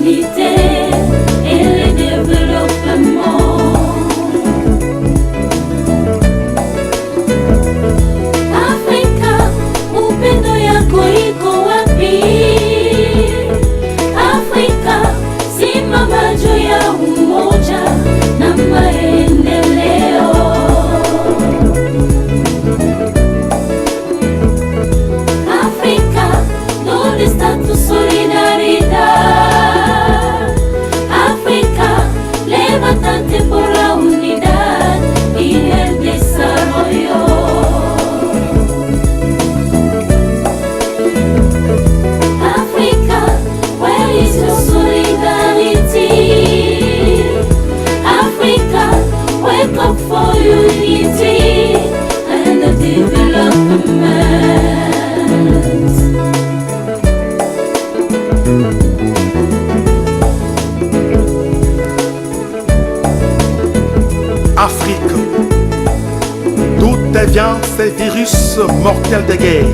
l'unité et le développement. Afrika, upendo yako iko wapi? Afrika, simama juu ya umoja na maendeleo. Afrika, donde está tu solidaridad? Africa, levántate por la unidad y el desarrollo. Africa, where is your solidarity? Africa, wake up for unity and the development. Afrique, d'où viennent ces virus mortels de guerre?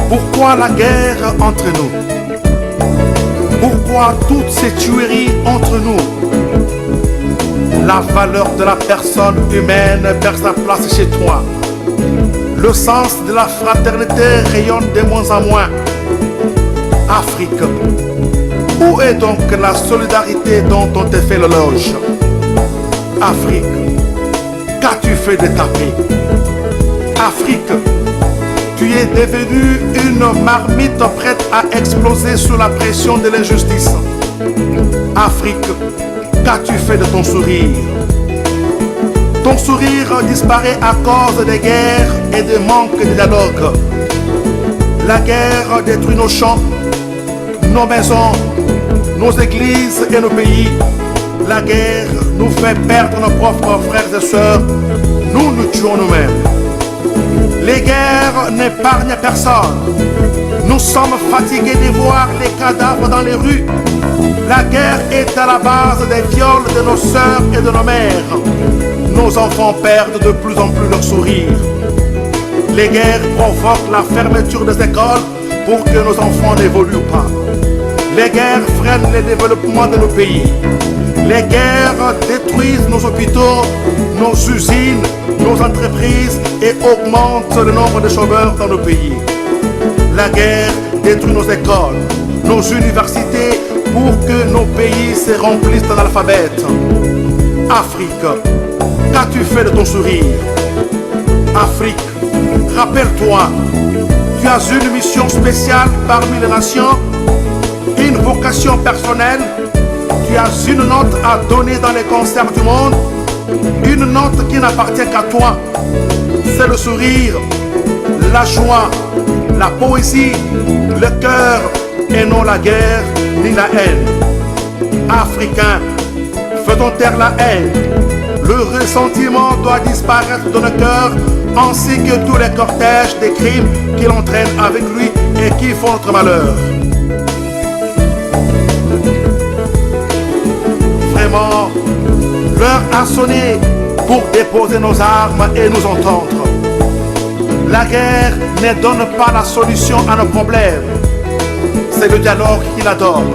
Pourquoi la guerre entre nous? Pourquoi toutes ces tueries entre nous? La valeur de la personne humaine perd sa place chez toi. Le sens de la fraternité rayonne de moins en moins. Afrique, où est donc la solidarité dont on te fait l'éloge? Afrique, qu'as-tu fait de ta paix? Afrique, tu es devenue une marmite prête à exploser sous la pression de l'injustice. Afrique, qu'as-tu fait de ton sourire? Ton sourire disparaît à cause des guerres et de manque de dialogue. La guerre détruit nos champs, nos maisons, nos églises et nos pays. La guerre nous fait perdre nos propres frères et sœurs. Nous nous tuons nous-mêmes. Les guerres n'épargnent personne. Nous sommes fatigués de voir les cadavres dans les rues. La guerre est à la base des viols de nos sœurs et de nos mères. Nos enfants perdent de plus en plus leur sourire. Les guerres provoquent la fermeture des écoles pour que nos enfants n'évoluent pas. Les guerres freinent le développement de nos pays. Les guerres détruisent nos hôpitaux, nos usines, nos entreprises et augmentent le nombre de chômeurs dans nos pays. La guerre détruit nos écoles, nos universités pour que nos pays se remplissent d'analphabètes. Afrique, qu'as-tu fait de ton sourire? Afrique, rappelle-toi, tu as une mission spéciale parmi les nations, une vocation personnelle. Tu as une note à donner dans les concerts du monde, une note qui n'appartient qu'à toi. C'est le sourire, la joie, la poésie, le cœur et non la guerre ni la haine. Africains, faisons taire la haine. Le ressentiment doit disparaître de nos cœurs, ainsi que tous les cortèges des crimes qu'il entraîne avec lui et qui font notre malheur. Vraiment, l'heure a sonné pour déposer nos armes et nous entendre. La guerre ne donne pas la solution à nos problèmes. C'est le dialogue qui la donne.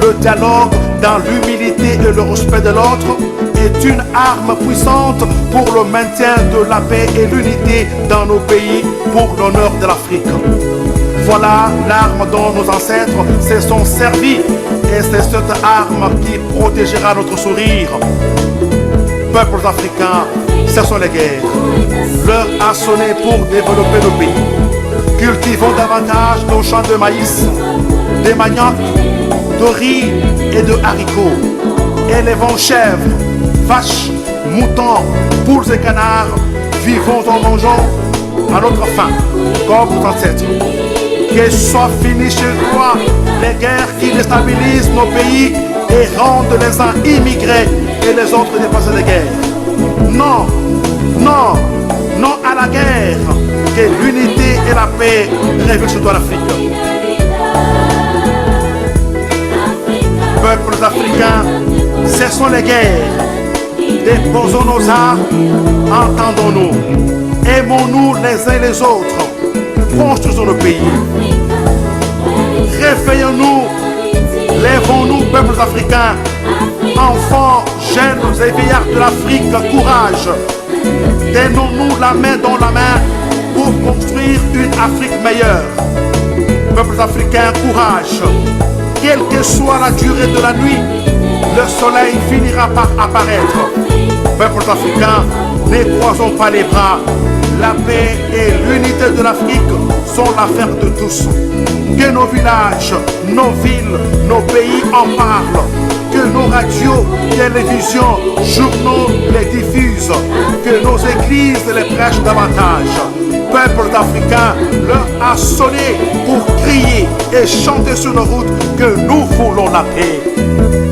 Le dialogue dans l'humilité et le respect de l'autre est une arme puissante pour le maintien de la paix et l'unité dans nos pays pour l'honneur de l'Afrique. Voilà l'arme dont nos ancêtres se sont servis et c'est cette arme qui protégera notre sourire. Peuples africains, cessons les guerres. L'heure a sonné pour développer nos pays. Cultivons davantage nos champs de maïs, de manioc, de riz et de haricots. Élevons chèvres, vaches, moutons, poules et canards. Vivons en mangeant à notre faim, comme nos ancêtres. Que soit fini chez toi les guerres qui déstabilisent nos pays et rendent les uns immigrés et les autres dépassés des guerres. Non, non, non à la guerre. Que l'unité et la paix reviennent sur toi l'Afrique. Peuples africains, cessons les guerres. Déposons nos armes, entendons-nous. Aimons-nous les uns les autres. Construisons le pays. Réveillons-nous Lèvons-nous, peuples africains, enfants, jeunes et vieillards de l'Afrique, courage. Tenons-nous la main dans la main pour construire une Afrique meilleure. Peuples africains, courage. Quelle que soit la durée de la nuit, le soleil finira par apparaître. Peuples africains, ne croisons pas les bras. La paix et l'unité de l'Afrique sont l'affaire de tous. Que nos villages, nos villes, nos pays en parlent. Que nos radios, télévisions, journaux les diffusent. Que nos églises les prêchent davantage. Peuple africain, l'heure a sonné pour crier et chanter sur nos routes que nous voulons la paix.